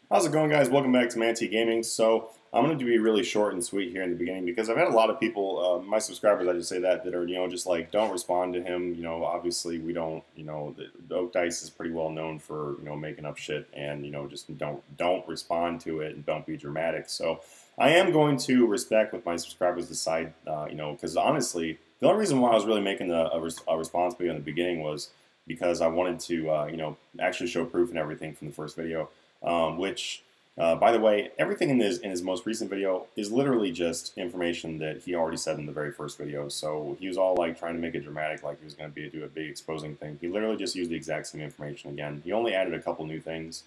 How's it going, guys? Welcome back to Manatee Gaming. So I'm going to be really short and sweet here in the beginning because I've had a lot of people, my subscribers, I just say that are just like don't respond to him. Obviously we don't. The Oakdice is pretty well known for making up shit and just don't respond to it and don't be dramatic. So I am going to respect what my subscribers decide. Because honestly, the only reason why I was really making a response video in the beginning was because I wanted to actually show proof and everything from the first video. By the way, everything in his most recent video is literally just information that he already said in the very first video. So he was all like trying to make it dramatic, like he was going to do a big exposing thing. He literally just used the exact same information again. He only added a couple new things,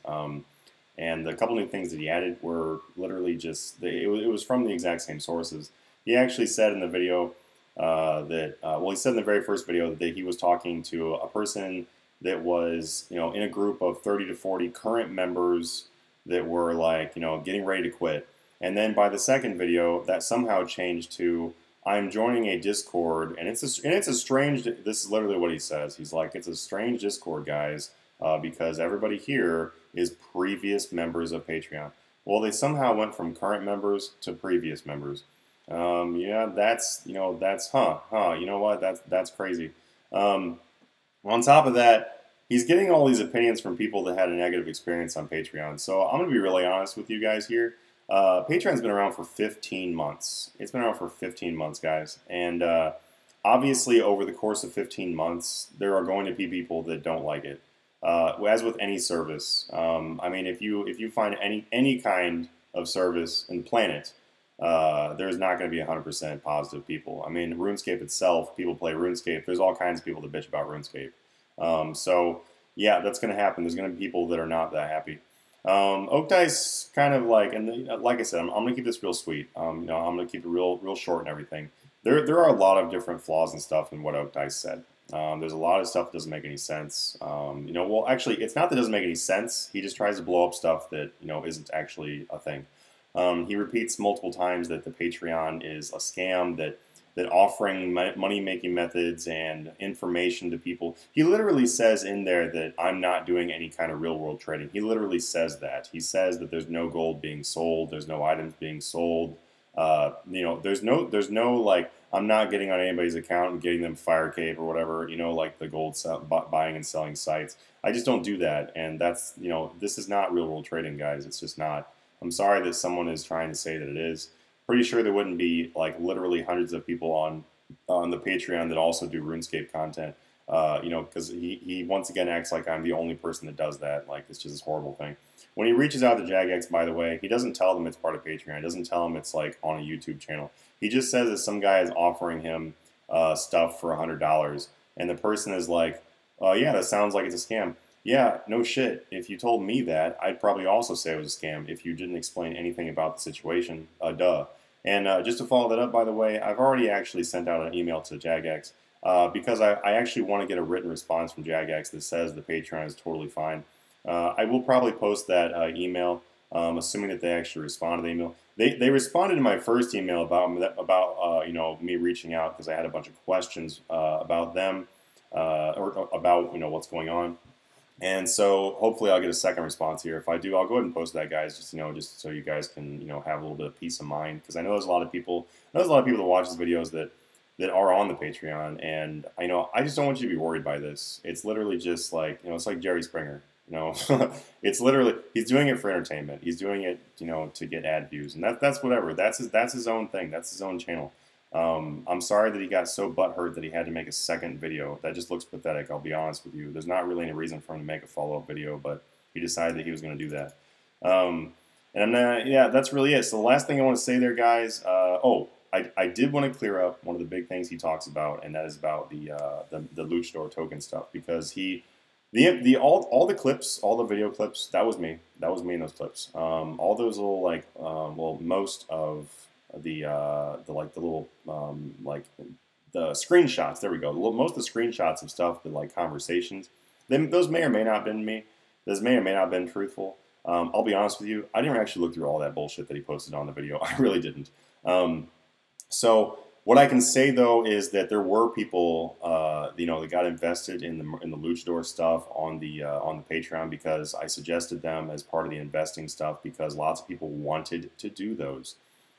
and the couple new things that he added were literally just it was from the exact same sources. He actually said in the video he said in the very first video that he was talking to a person that was, in a group of 30 to 40 current members that were like, getting ready to quit. And then by the second video, that somehow changed to, I'm joining a Discord, and it's a strange, this is literally what he says. He's like, it's a strange Discord, guys, because everybody here is previous members of Patreon. Well, they somehow went from current members to previous members. Yeah, that's, you know what, that's crazy. On top of that, he's getting all these opinions from people that had a negative experience on Patreon. So I'm going to be really honest with you guys here. Patreon's been around for 15 months. It's been around for 15 months, guys. And obviously, over the course of 15 months, there are going to be people that don't like it. As with any service, I mean, if you find any kind of service in the planet, there's not going to be 100% positive people. I mean, RuneScape itself, people play RuneScape. There's all kinds of people that bitch about RuneScape. So, yeah, that's going to happen. There's going to be people that are not that happy. Oakdice kind of like, and like I said, I'm going to keep this real sweet. I'm going to keep it real short and everything. There are a lot of different flaws and stuff in what Oakdice said. There's a lot of stuff that doesn't make any sense. Well, actually, it's not that it doesn't make any sense. He just tries to blow up stuff that, isn't actually a thing. He repeats multiple times that the Patreon is a scam, that offering money-making methods and information to people. He literally says in there that I'm not doing any kind of real-world trading. He literally says that. He says that there's no gold being sold, there's no items being sold. There's no like, I'm not getting on anybody's account and getting them fire cape or whatever, like the gold buying and selling sites. I just don't do that, and that's, this is not real-world trading, guys. It's just not. I'm sorry that someone is trying to say that it is. Pretty sure there wouldn't be like literally hundreds of people on the Patreon that also do RuneScape content. Because he once again acts like I'm the only person that does that. Like, it's just this horrible thing. When he reaches out to Jagex, by the way, he doesn't tell them it's part of Patreon. He doesn't tell them it's like on a YouTube channel. He just says that some guy is offering him stuff for $100, and the person is like, yeah, that sounds like it's a scam. Yeah, no shit. If you told me that, I'd probably also say it was a scam if you didn't explain anything about the situation. Duh. And just to follow that up, by the way, I've already actually sent out an email to Jagex because I actually want to get a written response from Jagex that says the Patreon is totally fine. I will probably post that email, assuming that they actually respond to the email. They responded to my first email about me reaching out because I had a bunch of questions about them or about what's going on. And so hopefully I'll get a second response here. If I do, I'll go ahead and post that, guys, just so you guys can have a little bit of peace of mind, because I know there's a lot of people that watch these videos that are on the Patreon, and I just don't want you to be worried by this. It's literally just like it's like Jerry Springer. It's literally, he's doing it for entertainment. He's doing it to get ad views, and that's whatever. That's his own thing. That's his own channel. I'm sorry that he got so butthurt that he had to make a second video. That just looks pathetic, I'll be honest with you. There's not really any reason for him to make a follow-up video, but he decided that he was going to do that. Yeah, that's really it. So the last thing I want to say there, guys, I did want to clear up one of the big things he talks about, and that is about the Luchador token stuff, because all the clips, all the video clips, that was me. That was me in those clips. All those little most of the screenshots. There we go. Most of the screenshots of stuff, the conversations, those may or may not have been me. Those may or may not have been truthful. I'll be honest with you. I didn't actually look through all that bullshit that he posted on the video. I really didn't. So What I can say though is that there were people, you know, that got invested in the luchador stuff on the Patreon because I suggested them as part of the investing stuff because lots of people wanted to do those.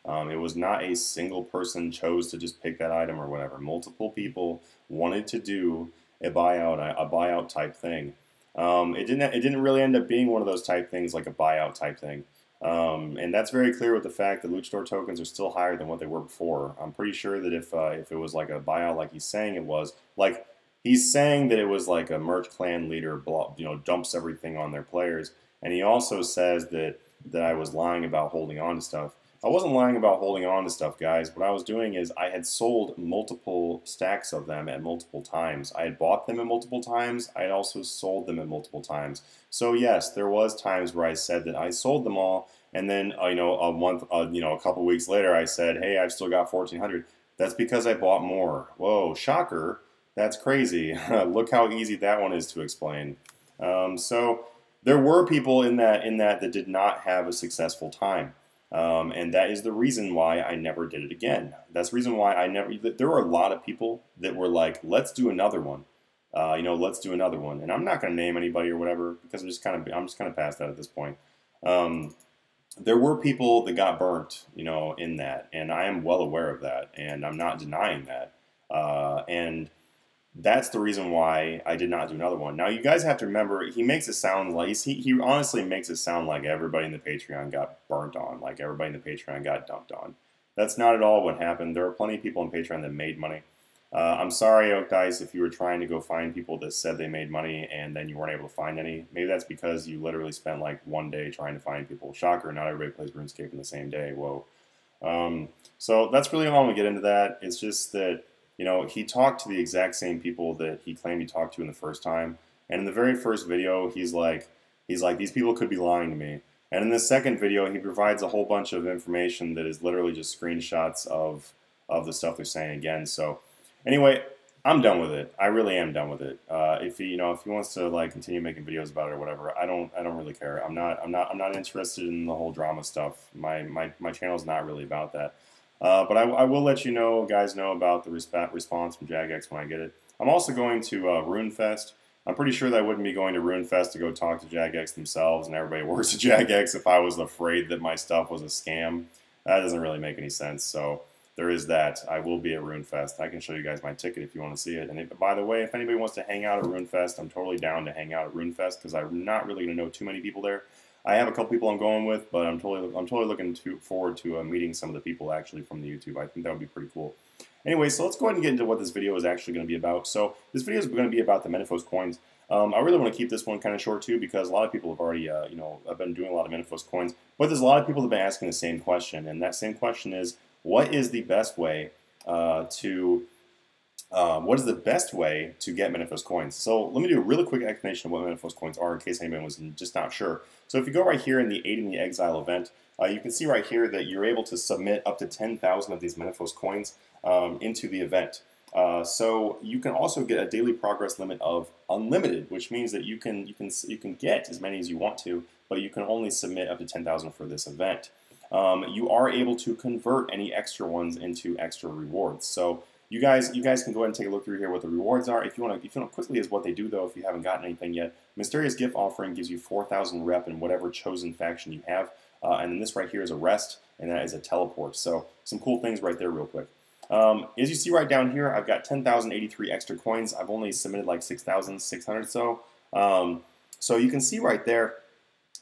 It was not a single person chose to just pick that item or whatever. Multiple people wanted to do a buyout type thing. It didn't really end up being one of those type things like a buyout type thing. And that's very clear with the fact that luchador tokens are still higher than what they were before. I'm pretty sure that if it was like a buyout like he's saying it was, like he's saying that it was like a merch clan leader, you know, dumps everything on their players, and he also says that I was lying about holding on to stuff. I wasn't lying about holding on to stuff, guys. What I was doing is I had sold multiple stacks of them at multiple times. I had bought them at multiple times. I had also sold them at multiple times. So yes, there was times where I said that I sold them all, and then you know, a couple weeks later, I said, hey, I've still got 1,400. That's because I bought more. Whoa, shocker! That's crazy. Look how easy that one is to explain. So there were people in that did not have a successful time. And that is the reason why I never did it again. That's the reason why I never. There were a lot of people that were like, "Let's do another one." You know, let's do another one. And I'm not going to name anybody or whatever because I'm just kind of past that at this point. There were people that got burnt, you know, in that, and I am well aware of that, and I'm not denying that. And that's the reason why I did not do another one. Now, you guys have to remember, he makes it sound like, he honestly makes it sound like everybody in the Patreon got burnt on, like everybody in the Patreon got dumped on. That's not at all what happened. There are plenty of people on Patreon that made money. I'm sorry, Oakdice, if you were trying to go find people that said they made money and then you weren't able to find any. Maybe that's because you literally spent like one day trying to find people. Shocker, not everybody plays RuneScape in the same day. Whoa. So that's really all I'm going to get into that. It's just that, you know, he talked to the exact same people that he claimed he talked to in the first time. And in the very first video, he's like, these people could be lying to me. And in the second video, he provides a whole bunch of information that is literally just screenshots of the stuff they're saying again. So anyway, I'm done with it. I really am done with it. If he wants to like continue making videos about it or whatever, I don't really care. I'm not interested in the whole drama stuff. My channel's not really about that. But I will let you guys know about the response from Jagex when I get it. I'm also going to RuneFest. I'm pretty sure that I wouldn't be going to RuneFest to go talk to Jagex themselves and everybody works at Jagex if I was afraid that my stuff was a scam. That doesn't really make any sense. So there is that. I will be at RuneFest. I can show you guys my ticket if you want to see it. And by the way, if anybody wants to hang out at RuneFest, I'm totally down to hang out at RuneFest because I'm not really going to know too many people there. I have a couple people I'm going with, but I'm totally looking forward to meeting some of the people actually from the YouTube. I think that would be pretty cool. Anyway, so let's go ahead and get into what this video is actually going to be about. So this video is going to be about the Menaphos coins. I really want to keep this one kind of short too because a lot of people have already, I've been doing a lot of Menaphos coins, but there's a lot of people that have been asking the same question, and that same question is, what is the best way to get Menaphos coins? So let me do a really quick explanation of what Menaphos coins are in case anybody was just not sure. So if you go right here in the Aid in the Exile event, you can see right here that you're able to submit up to 10,000 of these Menaphos coins into the event. So you can also get a daily progress limit of unlimited, which means that you can get as many as you want to, but you can only submit up to 10,000 for this event. You are able to convert any extra ones into extra rewards. So you guys can go ahead and take a look through here what the rewards are. If you want quickly is what they do though, if you haven't gotten anything yet. Mysterious Gift Offering gives you 4,000 rep in whatever chosen faction you have. And then this right here is a rest, and that is a teleport. So some cool things right there real quick. As you see right down here, I've got 10,083 extra coins. I've only submitted like 6,600 so. So you can see right there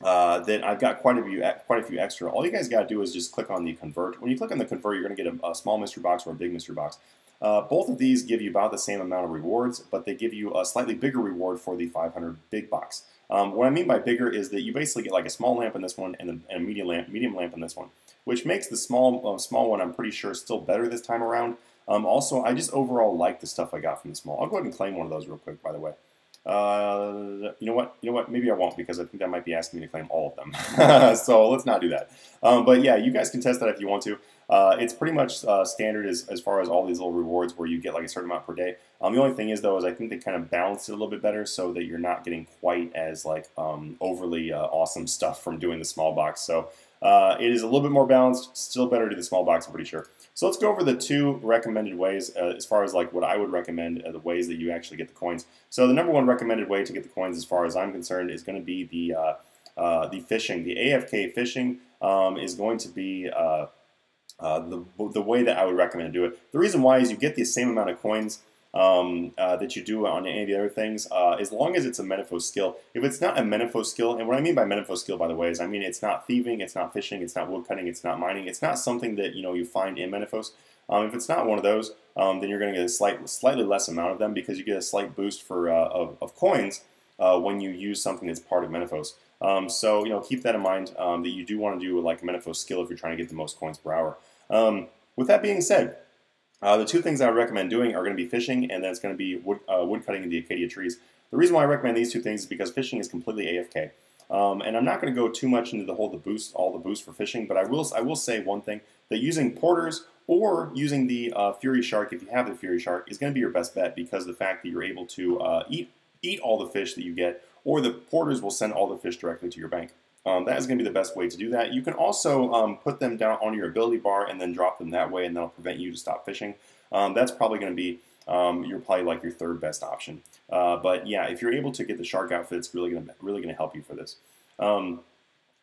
that I've got quite a few extra. All you guys got to do is just click on the convert. When you click on the convert, you're going to get a small mystery box or a big mystery box. Both of these give you about the same amount of rewards, but they give you a slightly bigger reward for the 500 big box. What I mean by bigger is that you basically get like a small lamp in this one and a medium lamp in this one, which makes the small one, I'm pretty sure, still better this time around. Also, I just overall like the stuff I got from the small. I'll go ahead and claim one of those real quick, by the way. You know what? Maybe I won't because I think that might be asking me to claim all of them. So let's not do that. But yeah, you guys can test that if you want to. It's pretty much standard as far as all these little rewards where you get like a certain amount per day. The only thing is though is I think they kind of balance it a little bit better so that you're not getting quite as like overly awesome stuff from doing the small box. So It is a little bit more balanced, still better to do the small box, I'm pretty sure. So let's go over the 2 recommended ways as far as like what I would recommend, the ways that you actually get the coins. So the number 1 recommended way to get the coins, as far as I'm concerned, is going to be the fishing. The AFK fishing is going to be the way that I would recommend to do it. The reason why is you get the same amount of coins that you do on any of the other things, as long as it's a Menaphos skill. If it's not a Menaphos skill, and what I mean by Menaphos skill, by the way, is I mean it's not thieving, it's not fishing, it's not woodcutting, it's not mining, it's not something that you find in Menaphos. If it's not one of those, then you're going to get a slightly less amount of them, because you get a slight boost for of coins when you use something that's part of Menaphos. So keep that in mind, that you do want to do like a Menaphos skill if you're trying to get the most coins per hour. With that being said, the 2 things I would recommend doing are going to be fishing, and then it's going to be wood cutting in the Acacia trees. The reason why I recommend these 2 things is because fishing is completely AFK. And I'm not going to go too much into all the boost for fishing, but I will say one thing, that using porters or using the Fury Shark, if you have the Fury Shark, is going to be your best bet, because of the fact that you're able to eat all the fish that you get, or the porters will send all the fish directly to your bank. That is going to be the best way to do that. You can also put them down on your ability bar and then drop them that way, and that'll prevent you to stop fishing. That's probably going to be your 3rd best option. But yeah, if you're able to get the shark outfit, it's really going to help you for this.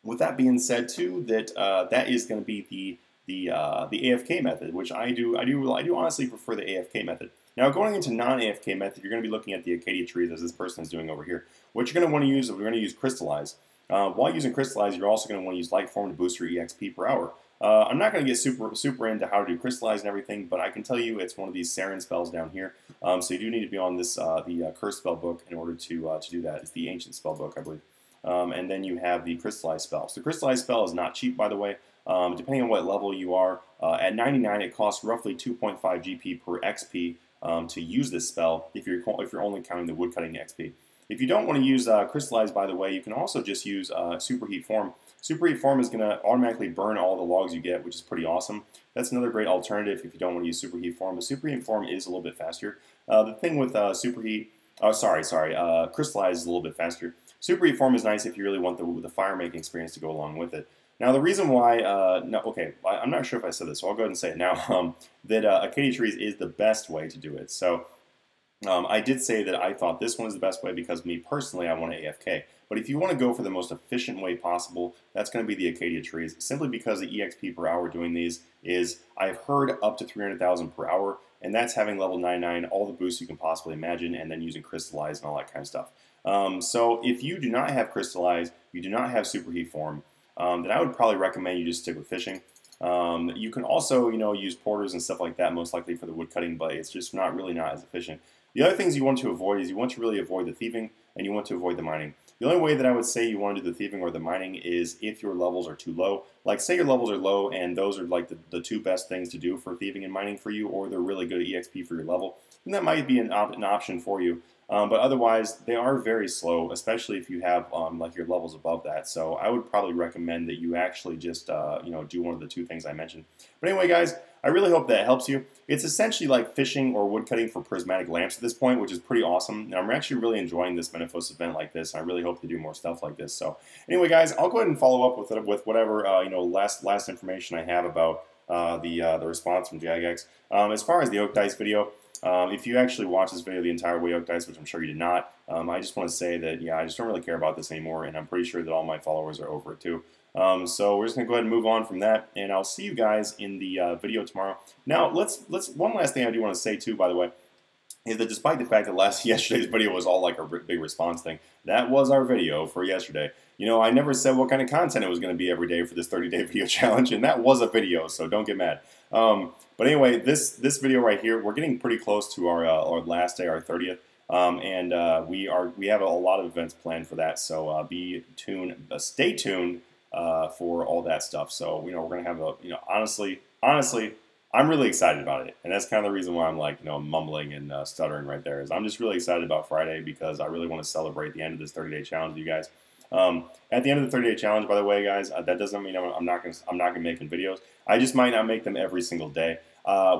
With that being said, too, that is going to be the AFK method, which I do honestly prefer the AFK method. Now, going into non-AFK method, you're going to be looking at the Acacia trees, as this person is doing over here. What you're going to want to use, we're going to use Crystallize. While using Crystallize, you're also going to want to use Light Form to boost your EXP per hour. I'm not going to get super into how to do Crystallize and everything, but I can tell you it's one of these Saren spells down here. So you do need to be on this the Curse spell book in order to do that. It's the Ancient spell book, I believe. And then you have the Crystallize spell. So the Crystallize spell is not cheap, by the way. Depending on what level you are, at 99 it costs roughly 2.5 GP per XP to use this spell if you're only counting the woodcutting XP. If you don't want to use Crystallize, by the way, you can also just use Superheat Form. Superheat Form is going to automatically burn all the logs you get, which is pretty awesome. That's another great alternative if you don't want to use Superheat Form. But Superheat Form is a little bit faster. The thing with Crystallize is a little bit faster. Superheat Form is nice if you really want the fire making experience to go along with it. Now, the reason why, I'm not sure if I said this, so I'll go ahead and say it now, that Acacia Trees is the best way to do it. So, I did say that I thought this one is the best way because me personally, I want to AFK. But if you want to go for the most efficient way possible, that's going to be the Acacia Trees, simply because the EXP per hour doing these is, I've heard, up to 300,000 per hour, and that's having level 99, all the boosts you can possibly imagine, and then using Crystallize and all that kind of stuff. So if you do not have Crystallize, you do not have Superheat Form, then I would probably recommend you just stick with fishing. You can also, use porters and stuff like that, most likely for the woodcutting, but it's just not as efficient. The other things you want to avoid is you want to really avoid the thieving, and you want to avoid the mining. The only way that I would say you want to do the thieving or the mining is if your levels are too low. Like, say your levels are low, and those are like the 2 best things to do for thieving and mining for you, or they're really good at EXP for your level, then that might be an option for you. But otherwise, they are very slow, especially if you have like your levels above that. So I would probably recommend that you actually just do one of the 2 things I mentioned. But anyway, guys, I really hope that helps you. It's essentially like fishing or woodcutting for prismatic lamps at this point, which is pretty awesome. And I'm actually really enjoying this Menaphos event like this. I really hope to do more stuff like this. So anyway, guys, I'll go ahead and follow up with whatever last information I have about the response from Jagex. As far as the Oakdice video. If you actually watch this video the entire way, Oakdice, which I'm sure you did not, I just want to say that, yeah, I just don't really care about this anymore, and I'm pretty sure that all my followers are over it too. So we're just going to go ahead and move on from that, and I'll see you guys in the video tomorrow. Now, one last thing I do want to say too, by the way, is that despite the fact that yesterday's video was all like a big response thing, that was our video for yesterday. I never said what kind of content it was going to be every day for this 30-day video challenge, and that was a video, so don't get mad. But anyway, this video right here, we're getting pretty close to our last day, our 30th, and we have a lot of events planned for that. So stay tuned for all that stuff. So we're gonna have honestly, I'm really excited about it, and that's kind of the reason why I'm like mumbling and stuttering right there. Is I'm just really excited about Friday because I really want to celebrate the end of this 30-day challenge with you guys. At the end of the 30-day challenge, by the way, guys, that doesn't mean I'm not gonna be making videos. I just might not make them every single day,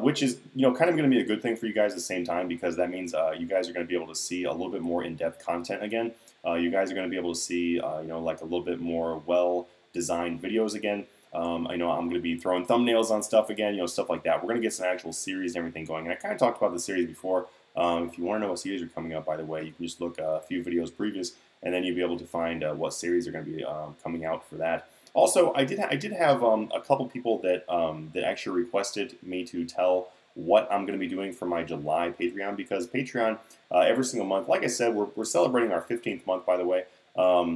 which is kind of going to be a good thing for you guys at the same time, because that means you guys are going to be able to see a little bit more in-depth content again. You guys are going to be able to see like a little bit more well design videos again. I know I'm going to be throwing thumbnails on stuff again, you know, stuff like that. We're going to get some actual series and everything going. And I kind of talked about the series before. If you want to know what series are coming up, by the way, you can just look a few videos previous, and then you'll be able to find what series are going to be coming out for that. Also, I did have a couple people that that actually requested me to tell what I'm going to be doing for my July Patreon, because Patreon every single month, like I said, we're celebrating our 15th month, by the way.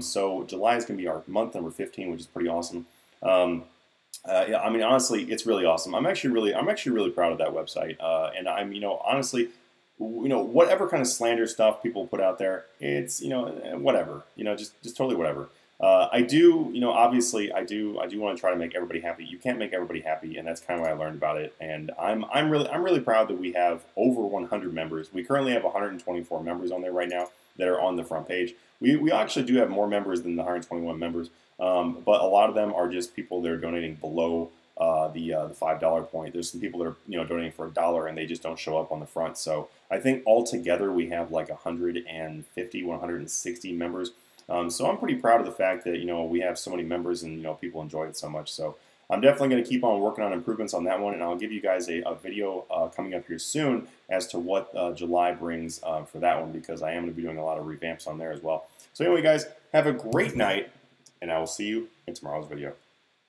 So July is going to be our month number 15, which is pretty awesome. Yeah, I mean, honestly, it's really awesome. I'm actually really proud of that website. And I'm, honestly, whatever kind of slander stuff people put out there, it's, whatever, just totally whatever. I do, obviously, I do want to try to make everybody happy. You can't make everybody happy, and that's kind of what I learned about it. And I'm really proud that we have over 100 members. We currently have 124 members on there right now that are on the front page. We actually do have more members than the 121 members. But a lot of them are just people that are donating below the $5 point. There's some people that are donating for $1 and they just don't show up on the front. So I think altogether we have like 150, 160 members. So I'm pretty proud of the fact that we have so many members and people enjoy it so much. So I'm definitely going to keep on working on improvements on that one, and I'll give you guys a video coming up here soon as to what July brings for that one, because I am going to be doing a lot of revamps on there as well. So anyway, guys, have a great night, and I will see you in tomorrow's video.